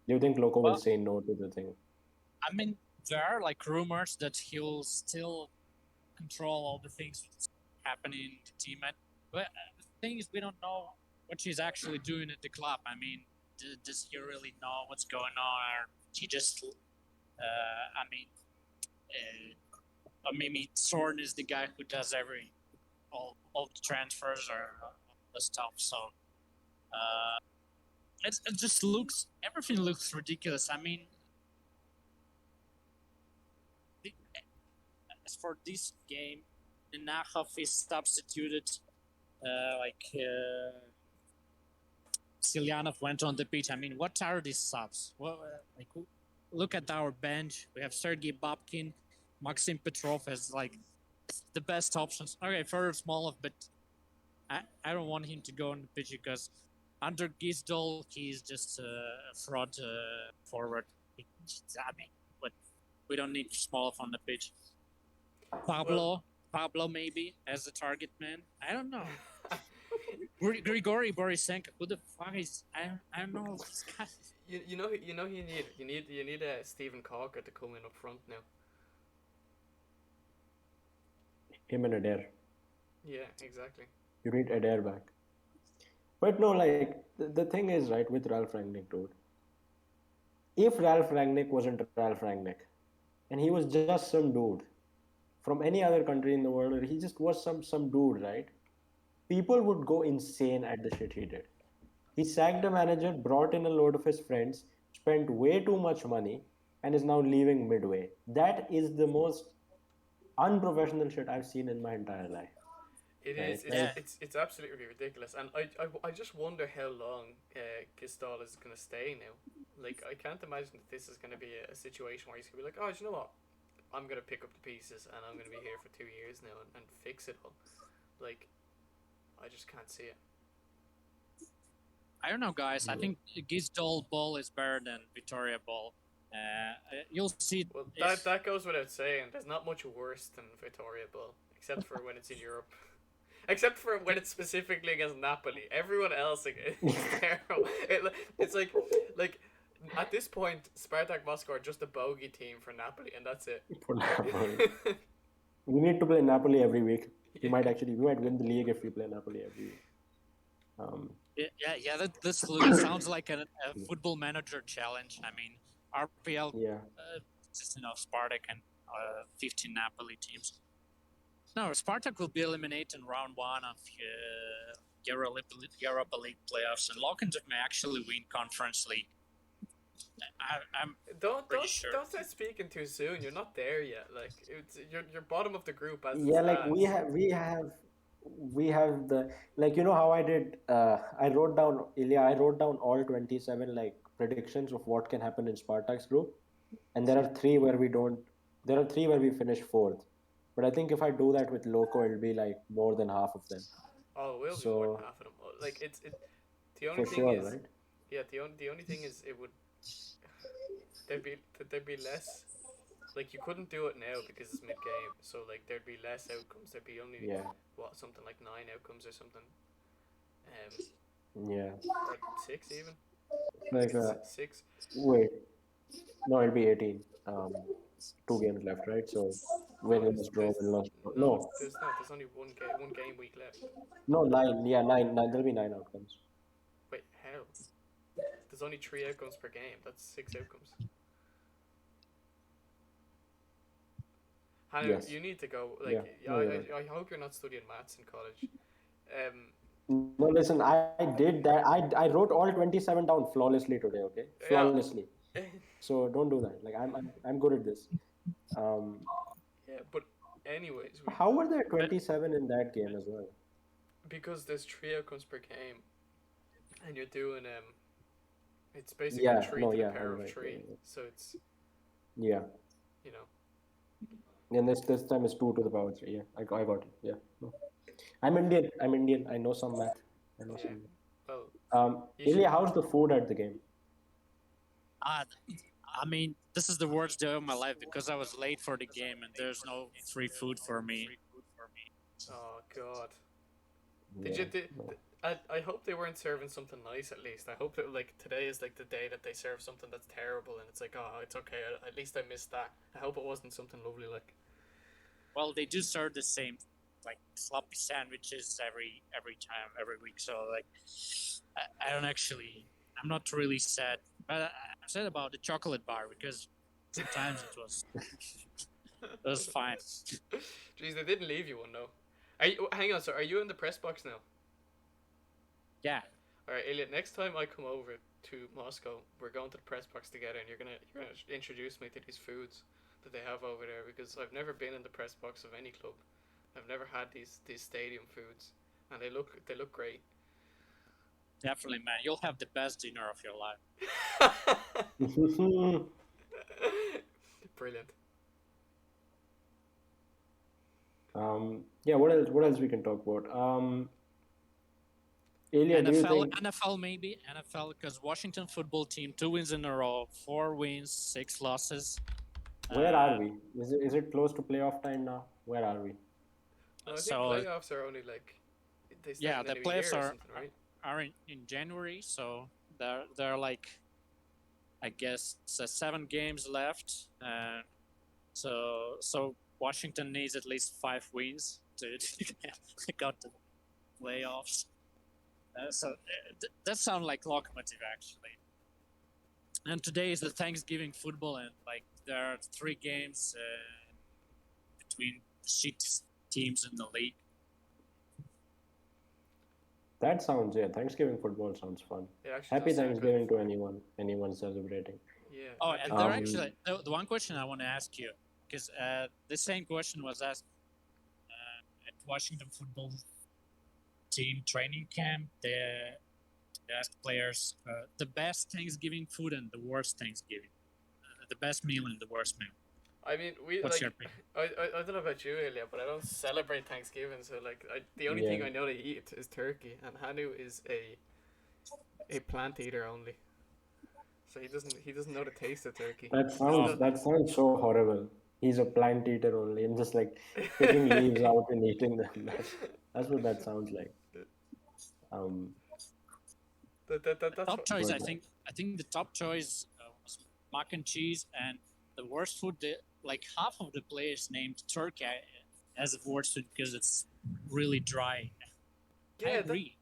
S1: Do you think Loco will
S3: well,
S1: say no to the thing?
S3: I mean, there are like rumors that he'll still control all the things that's happening in the team. But the thing is, we don't know what she's actually doing at the club. I mean, does he really know what's going on, or he just? I mean, maybe Soren is the guy who does all the transfers or all the stuff. So it just looks everything looks ridiculous. I mean, the, as for this game, the Nahov is substituted. Like Silyanov went on the pitch. I mean, what are these subs? Well, like look at our bench. We have Sergei Babkin, Maxim Petrov as like the best options. Okay, for Smolov, but I don't want him to go on the pitch because under Gisdol, he's just a fraud forward. I mean, what? We don't need Smolov on the pitch. Pablo maybe as the target man. I don't know. Grigory Borisenko. Who the fuck is? I don't know these guys.
S2: You need a Stephen Corker to come in up front now.
S1: Him and Adair.
S2: Yeah, exactly.
S1: You need Adair back. But no, like the thing is, right, with Ralph Rangnick, dude. If Ralph Rangnick wasn't Ralph Rangnick, and he was just some dude from any other country in the world, or he just was some dude, right? People would go insane at the shit he did. He sacked a manager, brought in a load of his friends, spent way too much money, and is now leaving midway. That is the most unprofessional shit I've seen in my entire life.
S2: It
S1: Right?
S2: is.
S3: Yeah.
S2: It's absolutely ridiculous, and I just wonder how long Gistol is going to stay now. Like, I can't imagine that this is going to be a situation where he's going to be like, oh, you know what? I'm going to pick up the pieces, and I'm going to be here for 2 years now and fix it all. Like, I just can't see it.
S3: I don't know, guys. I think Gisdol ball is better than Victoria ball. You'll see.
S2: Well, that goes without saying. There's not much worse than Victoria Ball, except for when it's in Europe. Except for when it's specifically against Napoli. Everyone else is terrible. It's like at this point, Spartak Moscow are just a bogey team for Napoli, and that's it.
S1: For Napoli. We need to play Napoli every week. We might win the league if we play Napoli every week.
S3: This sounds like a football manager challenge. I mean, RPL consisting of Spartak and 15 Napoli teams. No, Spartak will be eliminated in round 1 of Europa League playoffs, and Lokomotiv may actually win Conference League. I'm
S2: don't
S3: sure.
S2: Don't start speaking too soon. You're not there yet. Like, you're bottom of the group as
S1: like we have the, like, you know how I did. I wrote down, Ilya. I wrote down all 27 like predictions of what can happen in Spartak's group, and there are 3 where we don't. There are 3 where we finish 4th. But I think if I do that with Loco, it'll be like more than half of them.
S2: Oh, it will be more than half of them. Like, the only
S1: For
S2: thing
S1: sure,
S2: is,
S1: right?
S2: yeah, the only thing is it would there'd be less, like, you couldn't do it now because it's mid game, so like there'd be less outcomes. There'd be only something like 9 outcomes or something, or 6 even.
S1: Like
S2: 6.
S1: Wait, no, it'll be 18. 2 games left, right? So win and draw, win lost. No,
S2: there's not. There's only one game week left.
S1: No, 9. Yeah, 9. There'll be 9 outcomes.
S2: Wait, how? There's only 3 outcomes per game. That's 6 outcomes. Hanu,
S1: Yes.
S2: you need to go. I hope you're not studying maths in college.
S1: No, listen, I did that. I wrote all 27 down flawlessly today. Okay, flawlessly. So don't do that. Like I'm good at this.
S2: But anyways.
S1: How were there 27 in that game as well?
S2: Because there's 3 outcomes per game, and you're doing it's basically 3 to the power of 3. So it's you know.
S1: And this time is 2 to the power 3. Yeah, I got it. Yeah. No. I'm Indian. I know some math. Well, Ilya, how's the food at the game?
S3: I mean, this is the worst day of my life because I was late for the game and there's no free food for me.
S2: Oh God! I hope they weren't serving something nice at least. I hope that like today is like the day that they serve something that's terrible and it's like, oh, it's okay. At least I missed that. I hope it wasn't something lovely like.
S3: Well, they do serve the same, like sloppy sandwiches every time, every week. So like, I don't actually. I'm not really sad, but I'm sad about the chocolate bar because sometimes it was fine.
S2: Jeez, they didn't leave you one though. Hang on, so are you in the press box now?
S3: Yeah.
S2: All right, Ilya. Next time I come over to Moscow, we're going to the press box together, and you're gonna introduce me to these foods that they have over there because I've never been in the press box of any club. I've never had these stadium foods, and they look great.
S3: Definitely, man. You'll have the best dinner of your life.
S2: Brilliant.
S1: Yeah. What else we can talk about? Ilya,
S3: NFL maybe NFL because Washington football team 2 wins in a row, 4 wins, 6 losses.
S1: Where are we? Is it close to playoff time now? Where are we?
S2: No, I think
S3: So
S2: playoffs are only like they start
S3: yeah,
S2: in the
S3: the
S2: new
S3: playoffs
S2: year or something, right?
S3: are in January, so they're like, I guess, 7 games left, and so Washington needs at least 5 wins to go to the playoffs. That sounds like Lokomotiv actually. And today is the Thanksgiving football, and like there are 3 games between shit teams in the league.
S1: That sounds, yeah. Thanksgiving football sounds fun.
S2: It actually
S1: Happy
S2: does sound good.
S1: Thanksgiving to anyone celebrating.
S2: Yeah,
S3: Oh,
S2: happy
S3: and there
S2: Thanksgiving.
S3: actually the one question I want to ask you, because the same question was asked at Washington football team training camp. They asked players the best Thanksgiving food and the worst Thanksgiving, the best meal and the worst meal.
S2: I mean, we
S3: What's your
S2: like.
S3: opinion?
S2: I don't know about you, Ilya, but I don't celebrate Thanksgiving. So like, the only
S1: Yeah.
S2: thing I know to eat is turkey, and Hanu is a plant eater only. So he doesn't know the taste of turkey.
S1: That
S2: There's
S3: Oh,
S1: sounds
S2: no.
S1: that sounds so horrible. He's a plant eater only and just like picking leaves out and eating them. That's what that sounds like. Um,
S2: That's
S3: top
S2: what.
S3: choice.
S1: but
S3: I think the top choice was mac and cheese, and the worst food. Like half of the players named turkey as a worst food because it's really dry. I
S2: Yeah,
S3: agree.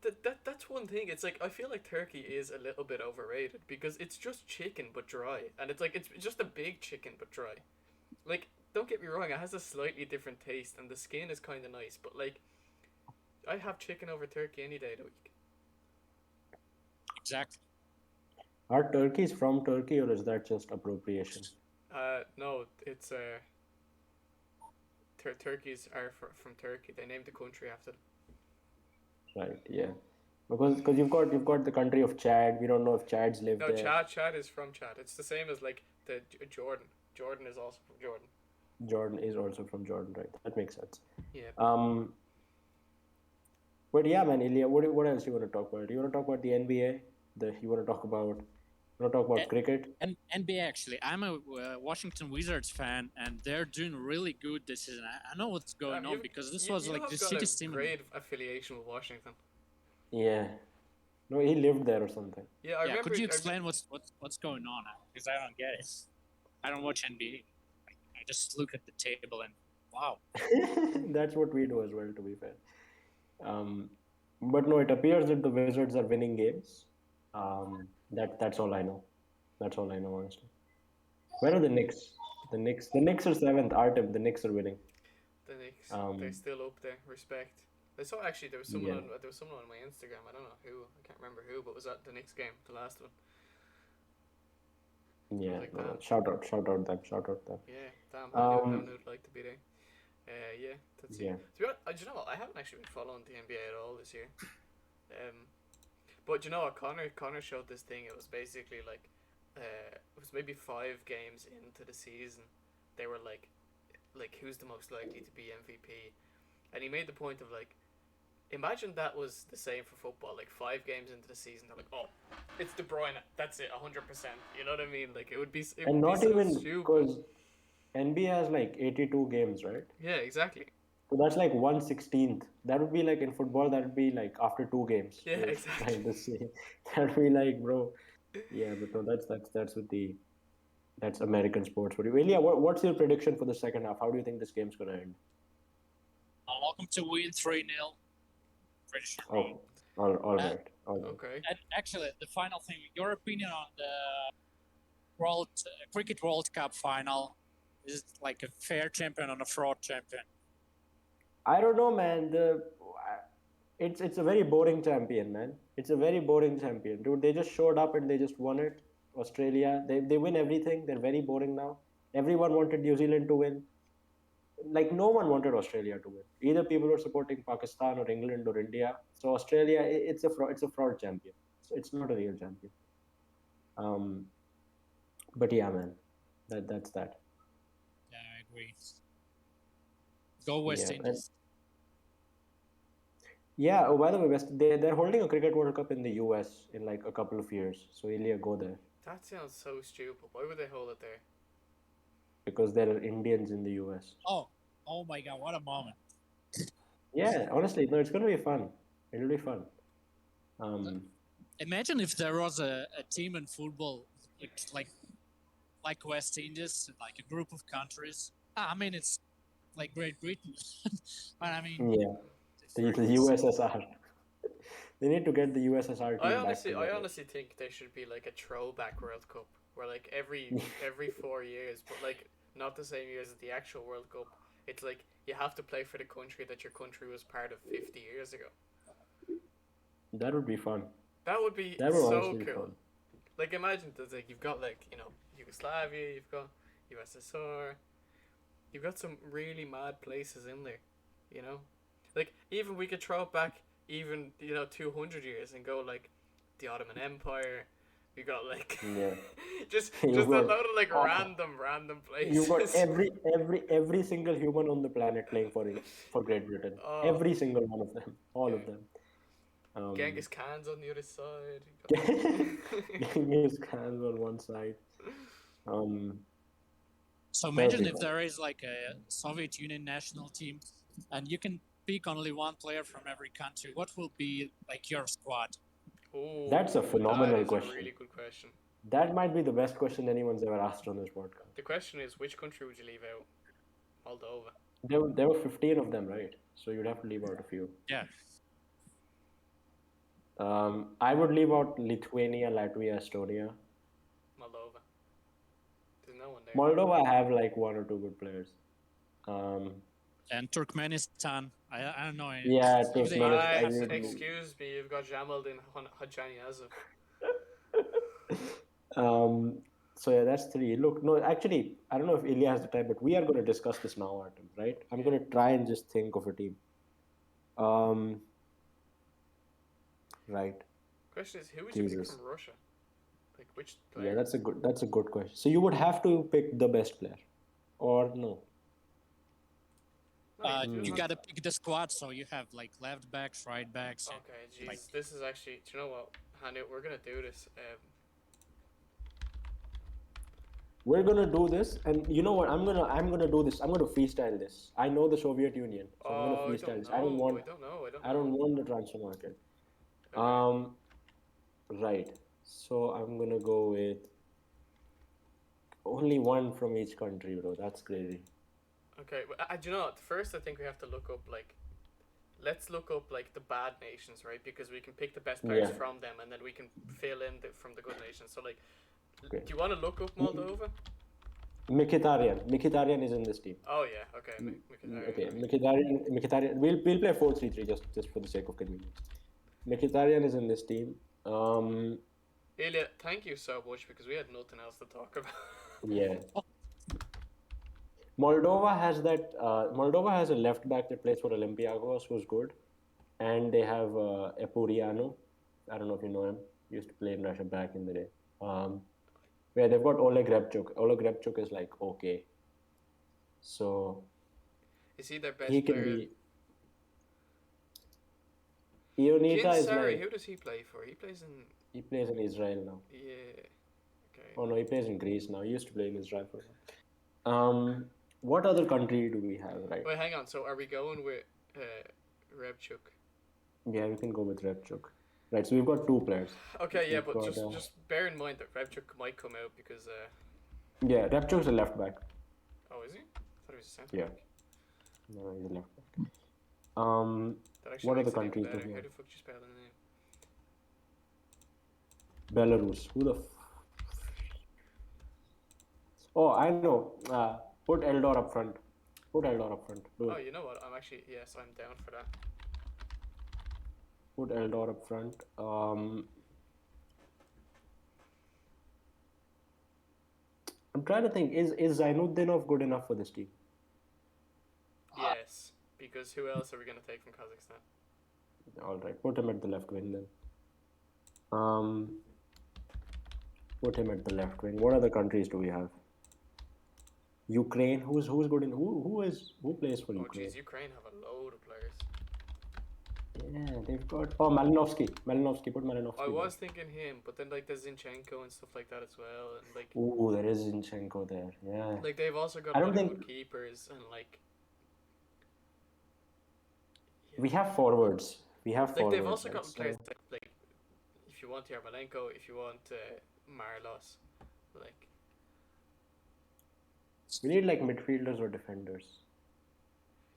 S2: that's one thing. It's like I feel like turkey is a little bit overrated because it's just chicken but dry, and it's just a big chicken but dry. Like, don't get me wrong, it has a slightly different taste, and the skin is kind of nice, but like, I have chicken over turkey any day of the week.
S3: Exactly.
S1: are turkeys from Turkey or is that just appropriation?
S2: No, it's turkeys are from Turkey. They named the country after them.
S1: Right, yeah. Because you've got the country of Chad. We don't know if Chads live
S2: No,
S1: there.
S2: Chad is from Chad. It's the same as like the Jordan. Jordan is also from Jordan.
S1: Jordan is also from Jordan, right? That makes sense.
S2: Yeah.
S1: Um, but yeah, man, Ilya, what else you want to talk about? You want to talk about the NBA? You want to talk about cricket?
S3: And NBA actually, I'm a Washington Wizards fan, and they're doing really good this season. I know what's going on
S2: You
S3: because this
S2: you
S3: was
S2: you
S3: like the
S2: have got a
S3: shittest team in the.
S2: great affiliation with Washington.
S1: Yeah. No, he lived there or something.
S2: Yeah, I
S3: Yeah,
S2: remember.
S3: could you explain what's going on? Because I don't get it. I don't watch NBA. I just look at the table and wow.
S1: That's what we do as well, to be fair. Um, but no, it appears that the Wizards are winning games. That's all I know. That's all I know, honestly. Where are the Knicks? The Knicks are seventh. Artem, the Knicks are winning.
S2: The Knicks, they're
S1: Um,
S2: still up there. Respect. I saw actually
S1: yeah,
S2: there was someone on my Instagram. I don't know who. I can't remember who, but was at the Knicks game, the last one. I was
S1: yeah.
S2: like,
S1: No,
S2: damn.
S1: no, shout out them.
S2: Yeah, damn. I
S1: Um,
S2: knew it'd like to be there. Yeah, that's it.
S1: yeah,
S2: To be honest, do you know what? I haven't actually been following the NBA at all this year. But you know what? Connor showed this thing. It was basically like, it was maybe 5 games into the season. They were like who's the most likely to be MVP, and he made the point of like, imagine that was the same for football. Like 5 games into the season, they're like, oh, it's De Bruyne. That's it, 100%. You know what I mean? Like it
S1: and
S2: would be
S1: not
S2: so
S1: even
S2: stupid.
S1: because NBA has like 82 games, right?
S2: Yeah, exactly.
S1: So that's like 1/16th. That would be like in football. That would be like after 2 games.
S2: Yeah,
S1: You're
S2: exactly.
S1: trying to say that would be like, bro. Yeah, but no, that's with the that's American sports. But Ilya, what's your prediction for the second half? How do you think this game's gonna end?
S3: Welcome to win 3-0. British wrong.
S1: Oh, all right, all right.
S2: Okay.
S3: And actually, the final thing, your opinion on the World Cricket World Cup final is it like a fair champion or a fraud champion?
S1: I don't know, man. It's a very boring champion, man. It's a very boring champion, dude. They just showed up and they just won it. Australia, they win everything. They're very boring now. Everyone wanted New Zealand to win. Like no one wanted Australia to win. Either people were supporting Pakistan or England or India. So Australia, it's a fraud champion. So it's not a real champion. Um, but yeah, man, that's that.
S3: Yeah, I agree. Go West
S1: Yeah, and
S3: Indies.
S1: yeah. Oh, by the way, they're holding a cricket World Cup in the US in like a couple of years. So Ilya, go there.
S2: That sounds so stupid. Why would they hold it there?
S1: because there are Indians in the US.
S3: Oh my God! What a moment.
S1: Yeah, honestly, no, it's gonna be fun. It'll be fun. Um,
S3: Imagine if there was a team in football like West Indies, like a group of countries. I mean, it's like Great Britain, but I mean,
S1: yeah,
S3: it's
S1: the,
S3: very
S1: the USSR. They need to get the USSR
S2: I
S1: team back
S2: honestly, I
S1: together.
S2: honestly think there should be like a throwback World Cup where like every 4 years, but like not the same years as the actual World Cup. It's like you have to play for the country that your country was part of 50 years ago.
S1: That would be fun.
S2: That would be
S1: That would
S2: so
S1: honestly be
S2: cool.
S1: fun.
S2: Like imagine that like you've got like Yugoslavia, you've got USSR, you've got some really mad places in there. You know, like even we could throw it back even 200 years and go like the Ottoman Empire. We got like
S1: Yeah,
S2: just
S1: you've
S2: a
S1: got
S2: load of like
S1: uh,
S2: random
S1: you've got
S2: places.
S1: every single human on the planet playing for Great Britain.
S2: Oh,
S1: Every single one of them, all
S2: yeah.
S1: of them. Um,
S2: Genghis Khan's on the other side.
S1: Genghis Khan's on one side. Um,
S3: so
S1: that would
S3: imagine
S1: be
S3: if
S1: fun.
S3: there is like a Soviet Union national team, and you can pick only one player from every country. What will be like your squad?
S1: That's a
S2: Oh, that
S1: phenomenal
S2: is a
S1: question.
S2: really good question.
S1: That might be the best question anyone's ever asked on this podcast.
S2: The question is, which country would you leave out? Moldova.
S1: There were 15 of them, right? So you'd have to leave out a few.
S3: Yeah,
S1: I would leave out Lithuania, Latvia, Estonia.
S2: Moldova. There's no one there.
S1: Moldova have like one or two good players. Um,
S3: and Turkmenistan. I don't know
S1: yeah,
S3: if they
S1: Turkmenistan.
S3: have some.
S2: Excuse me, you've got Jamaldin Hadjaniyazov.
S1: So yeah, that's three. Look, no, actually, I don't know if Ilya has the time, but we are going to discuss this now, Artem, right? I'm going to try and just think of a team. Right.
S2: Question is, who would you pick
S1: Jesus.
S2: from Russia? Like which
S1: Yeah,
S2: player?
S1: that's a good question. So you would have to pick the best player, or no?
S2: No,
S3: You got to pick the squad, so you have like left backs, right backs. And,
S2: Okay, jeez,
S3: like,
S2: this is actually. Do you know what, Hanu? We're gonna do this.
S1: We're gonna do this, and you know what? I'm gonna do this. I'm gonna freestyle this. I know the Soviet Union, so I'm gonna
S2: Oh, I
S1: freestyle
S2: don't
S1: this.
S2: know. I don't know. I don't
S1: I don't
S2: know.
S1: want the transfer market.
S2: Okay.
S1: Right. So I'm gonna go with only one from each country, bro. That's crazy.
S2: Okay. Do you know what? First, I think we have to look up like. Let's look up like the bad nations, right? Because we can pick the best players
S1: Yeah.
S2: from them, and then we can fill in from the good nations. So like,
S1: Okay.
S2: do you want to look up Moldova?
S1: Mkhitaryan is in this team.
S2: Oh yeah. Okay.
S1: Okay, Mkhitaryan. We'll play 4-3-3 just for the sake of convenience. Mkhitaryan is in this team.
S2: Ilya, thank you so much because we had nothing else to talk about.
S1: Yeah. Moldova has that. Moldova has a left back that plays for Olympiacos, who's good, and they have Epuriano. I don't know if you know him. He used to play in Russia back in the day. Yeah, they've got Oleg Repchuk. Oleg Repchuk is like okay. So
S2: Is he their
S1: he
S2: best
S1: can
S2: player?
S1: be. Ionita is
S2: Sorry,
S1: like
S2: who does he play for? He plays in.
S1: he plays in Israel now.
S2: Yeah. Okay.
S1: Oh no, he plays in Greece now. He used to play in Israel for him. What other country do we have, right?
S2: Wait, hang on. So are we going with Rebchuk?
S1: Yeah, we can go with Repchuk. Right, so we've got two players.
S2: Okay, yeah,
S1: We've
S2: but
S1: got,
S2: just bear in mind that Rebchuk might come out because.
S1: Yeah, Repchuk's a left back.
S2: Oh, is he? I thought he was a centre
S1: Yeah.
S2: back.
S1: No, he's a left back.
S2: That actually
S1: What
S2: makes
S1: other
S2: it even
S1: countries do
S2: better.
S1: we
S2: How
S1: have?
S2: the fuck do you spell the name?
S1: Belarus. Who the? Oh, I know. Put Eldor up front. Put Eldor up front. Do
S2: Oh,
S1: it.
S2: you know what? Yes, I'm down for that.
S1: Put Eldor up front. I'm trying to think. Is Zainuddinov good enough for this team?
S2: Yes, because who else are we gonna take from Kazakhstan?
S1: All right, put him at the left wing then. Put him at the left wing. What other countries do we have? Ukraine. Who's good in who plays for
S2: Oh,
S1: Ukraine?
S2: jeez, Ukraine have a load of players.
S1: Yeah, they've got Malinovsky. Put Malinovsky
S2: I
S1: there.
S2: was thinking him, but then like there's Zinchenko and stuff like that as well, and like
S1: Ooh, there is Zinchenko there. Yeah.
S2: they've also got
S1: I
S2: a
S1: don't
S2: lot of
S1: think
S2: good keepers and like
S1: we have forwards. We have
S2: like they've
S1: forwards,
S2: also
S1: right?
S2: got players
S1: So
S2: like if you want Yarmolenko, if you want Marlos, like
S1: we need like midfielders or defenders.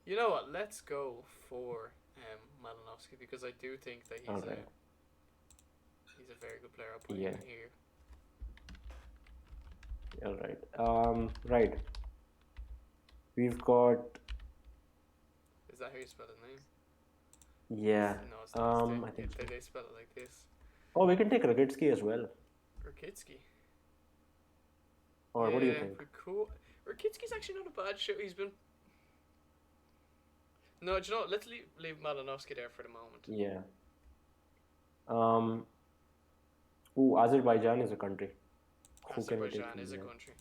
S2: you know what? Let's go for Malinovsky because I do think that
S1: All right.
S2: he's a very good player. I'll put
S1: Yeah.
S2: him in here.
S1: All right. Right. We've got.
S2: Is that how you spell his name?
S1: Yeah.
S2: No, it's not.
S1: I think so.
S2: They spell it like this.
S1: Oh, we can take Ragnick as well.
S2: Rakitsky.
S1: Or what do you think?
S2: Cool. Rakitsky's actually not a bad show. He's been. No, do you know what? Let's leave Malinovsky there for the moment.
S1: Yeah. Ooh, Azerbaijan is a country.
S2: Azerbaijan is a country.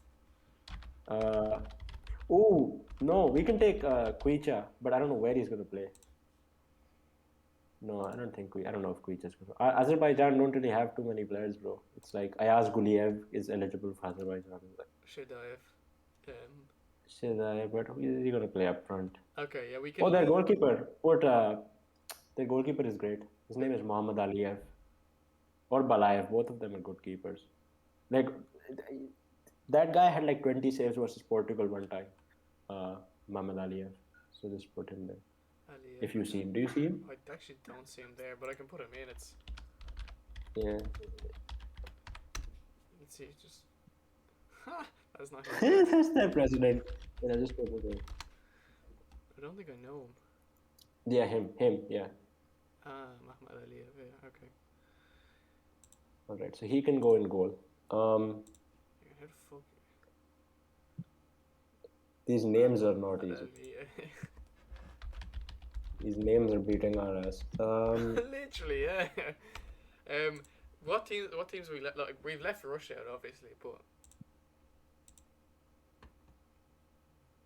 S1: Ooh, no, we can take Kuicha, but I don't know where he's going to play. No, I don't know if Kuicha is going to. Azerbaijan don't really have too many players, bro. It's like Ayaz Guliev is eligible for Azerbaijan.
S2: Shadayev.
S1: But he's going to play up front.
S2: Okay, yeah, we can.
S1: Oh, their goalkeeper. Their goalkeeper is great. His name is Mohammad Aliyev or Balayev. Both of them are good keepers. Like that guy had like 20 saves versus Portugal one time. Mohammad Aliyev. So just put him there.
S2: Aliyev.
S1: If you see him, do you see him?
S2: I actually don't see him there, but I can put him in. It's.
S1: Yeah.
S2: Let's see, just. That's not him.
S1: That's their president. Yeah, just put it there.
S2: I don't think I know him.
S1: Yeah, him, yeah.
S2: Mohammad Aliyev, yeah, okay.
S1: Alright, so he can go in goal.
S2: How the fuck?
S1: These names are not easy.
S2: Aliyev.
S1: These names are beating our ass.
S2: Literally, yeah. What teams we left? Like, we've left Russia out, obviously, but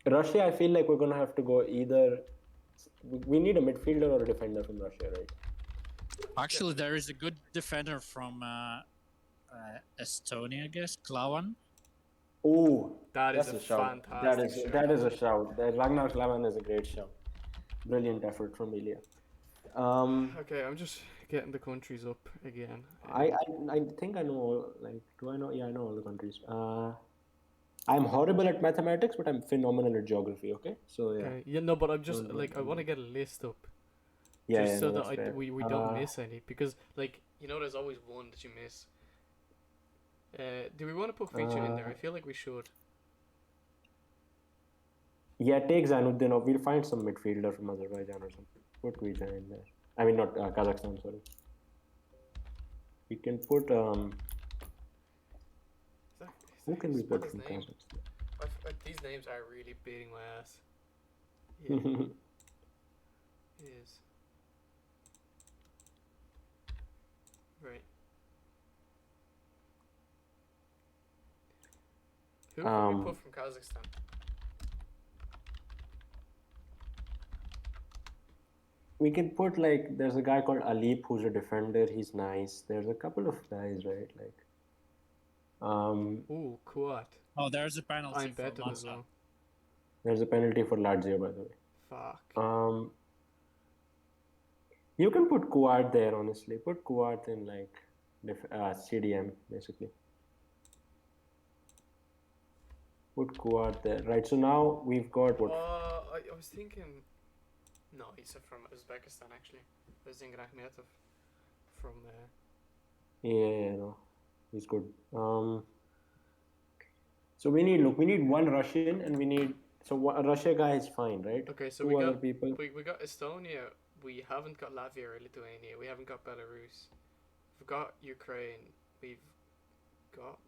S1: Russia, I feel like we're gonna have to go either. We need a midfielder or a defender from Russia, right?
S3: Actually, there is a good defender from Estonia, I guess, Klavan.
S1: Oh,
S2: that's
S1: a shout. That is a shout. That Ragnar Klavan is a great shout. Brilliant effort from Ilya.
S2: Okay, I'm just getting the countries up again.
S1: I think I know. Like, do I know? Yeah, I know all the countries. I'm horrible at mathematics, but I'm phenomenal at geography. Okay, so yeah.
S2: Okay, yeah, no, but I'm just like I want to get a list up.
S1: Yeah,
S2: just
S1: yeah,
S2: so
S1: no,
S2: that we don't miss any, because like there's always one that you miss. Do we want to put feature in there? I feel like we should.
S1: Yeah, take Zanuddinov. We'll find some midfielder from Azerbaijan or something. Put Kuicha in there. I mean, not Kazakhstan, sorry. We can put who can we put from Kazakhstan?
S2: These names are really beating my ass. Yeah. Yes. Right. Who can we put from Kazakhstan?
S1: We can put like there's a guy called Alip who's a defender. He's nice. There's a couple of guys, right? Like
S2: Ooh, Kuat.
S3: Oh, there's a penalty.
S2: I'm better as well.
S1: There's a penalty for Lazio, by the way.
S2: Fuck.
S1: You can put Kuat there, honestly. Put Kuat in like CDM, basically. Put Kuat there. Right, so now we've got what?
S2: I was thinking... No, he's from Uzbekistan, actually. There's Ragnick from...
S1: Yeah, no. He's good. So we need one Russian and we need... So a Russia guy is fine, right?
S2: Okay, so
S1: Two
S2: we
S1: other
S2: got
S1: people.
S2: We got Estonia. We haven't got Latvia or Lithuania. We haven't got Belarus. We've got Ukraine. We've got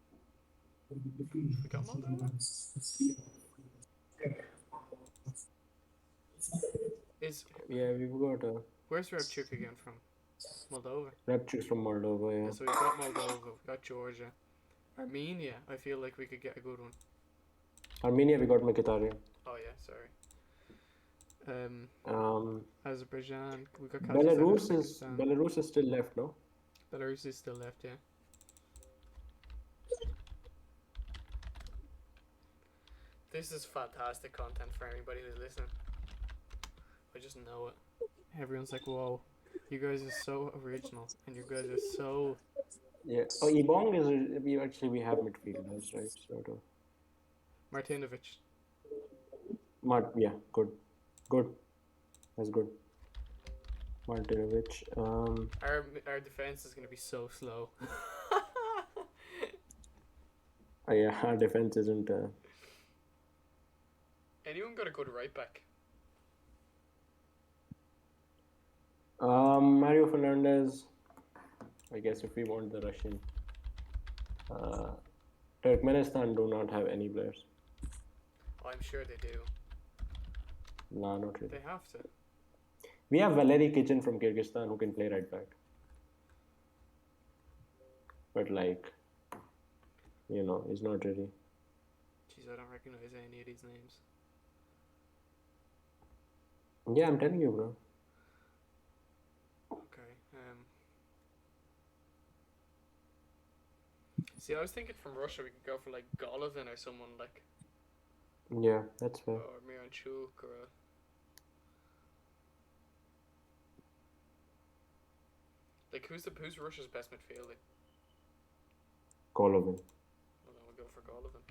S2: Moldova.
S1: We've got
S2: where's Repchuk again from? Moldova.
S1: Repchuk's from Moldova, yeah.
S2: So we've got Moldova. We've got Georgia. Armenia. I feel like we could get a good one.
S1: Armenia, we got Mkhitaryan.
S2: Oh yeah, sorry. Azerbaijan. We got Kazakhstan, Uzbekistan.
S1: Belarus is still left, no?
S2: Belarus is still left, yeah. This is fantastic content for anybody who's listening. I just know it. Everyone's like, whoa, you guys are so original, and you guys are so...
S1: Yeah. Oh, Ibong is we have midfielders, right? Sort of.
S2: Martinovic.
S1: Yeah, good. That's good. Martinovic.
S2: Our defense is gonna be so slow.
S1: Yeah, our defense isn't.
S2: Anyone got a good right back?
S1: Mario Fernandez. I guess if we want the Russian. Turkmenistan do not have any players.
S2: I'm sure they do.
S1: Nah, not really.
S2: They have to.
S1: We have Valery Kitchen from Kyrgyzstan who can play right back. But he's not really.
S2: Jeez, I don't recognize any of these names.
S1: Yeah, I'm telling you, bro.
S2: Okay. See, I was thinking from Russia we could go for like Golovin or someone like.
S1: Yeah, that's fair.
S2: Or Miranchuk or. Like who's Russia's best midfielder?
S1: Golovin.
S2: Well, then we'll go for Golovin.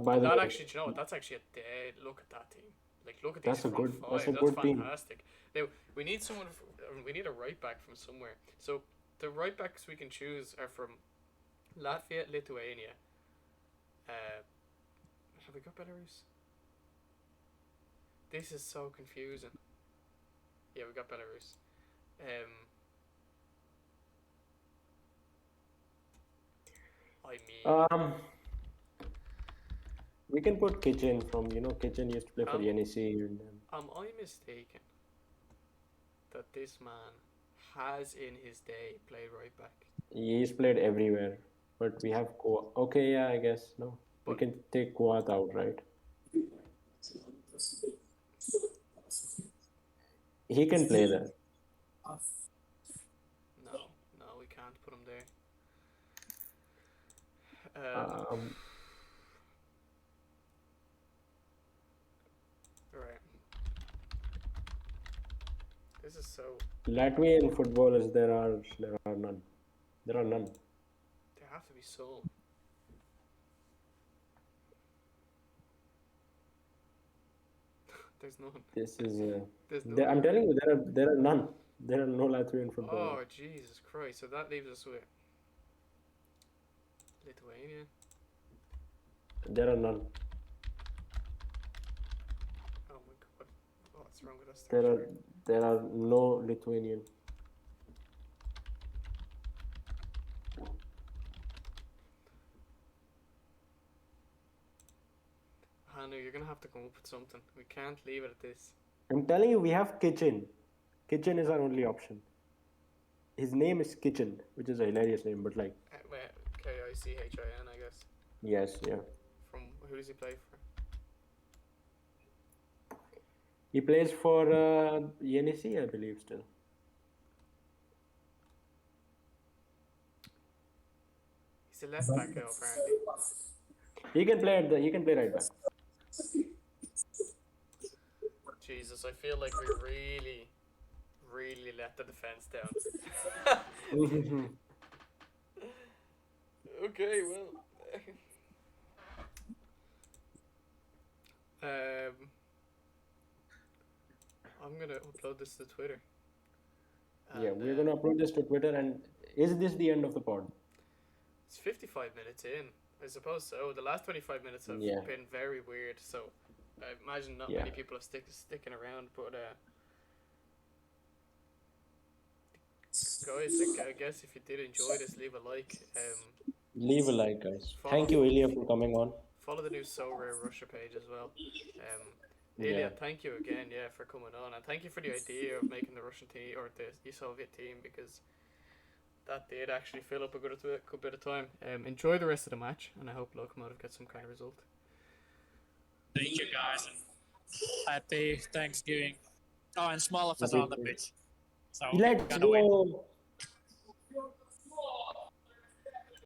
S1: By the way,
S2: actually, do you know what? That's actually a dead look at that team. Like, look at these
S1: That's a
S2: front
S1: good-
S2: five.
S1: that's a
S2: That's
S1: good team.
S2: fantastic. Now we need someone. We need a right back from somewhere. So the right backs we can choose are from Latvia, Lithuania. Have we got Belarus? This is so confusing. Yeah, we got Belarus. I mean,
S1: we can put Kitchen from Kitchen used to play for NEC. And,
S2: am I mistaken that this man has in his day played right back?
S1: he's played everywhere, but we have Okay, yeah, I guess no. We
S2: But-
S1: can take Kuat out, right? He can play there.
S2: No, we can't put him there. Right. This is so.
S1: Latvian footballers, there are none. There are none.
S2: There have to be so. There's none.
S1: This is.
S2: There's no.
S1: I'm telling you, there are none. There are no Latvian
S2: Oh
S1: footballers.
S2: Jesus Christ! So that leaves us with Lithuania.
S1: There are none.
S2: Oh my God! What's wrong with us?
S1: There are no Lithuanian.
S2: Hanu, you're gonna have to come up with something. We can't leave it at this.
S1: I'm telling you, we have Kitchen. Kitchen is our only option. His name is Kitchen, which is a hilarious name, but like.
S2: Kichin, I guess.
S1: Yes, yeah.
S2: From who does he play for?
S1: He plays for NEC, I believe, still.
S2: He's a left back now, apparently.
S1: He can play right back.
S2: Jesus, I feel like we really, really let the defense down. Okay, well. I'm gonna upload this to Twitter.
S1: Yeah, we're gonna upload this to Twitter. And is this the end of the pod?
S2: It's 55 minutes in. I suppose so. The last 25 minutes have
S1: Yeah.
S2: been very weird, so I imagine not
S1: Yeah.
S2: many people are sticking around, but guys, I guess if you did enjoy this, leave a like.
S1: Leave a like, guys.
S2: Follow-
S1: Thank you, Ilya, for coming on.
S2: Follow the new SoRare Russia page as well.
S1: Yeah.
S2: Ilya, thank you again, for coming on, and thank you for the idea of making the Russian team or the Soviet team, because that did actually fill up a good bit of time. Enjoy the rest of the match, and I hope Lokomotiv gets some kind of result.
S3: Thank you, guys. And Happy Thanksgiving. Oh, and Smolov is
S1: Happy
S3: on the
S1: to-
S3: pitch. So he
S1: Let's
S3: got away.
S1: go.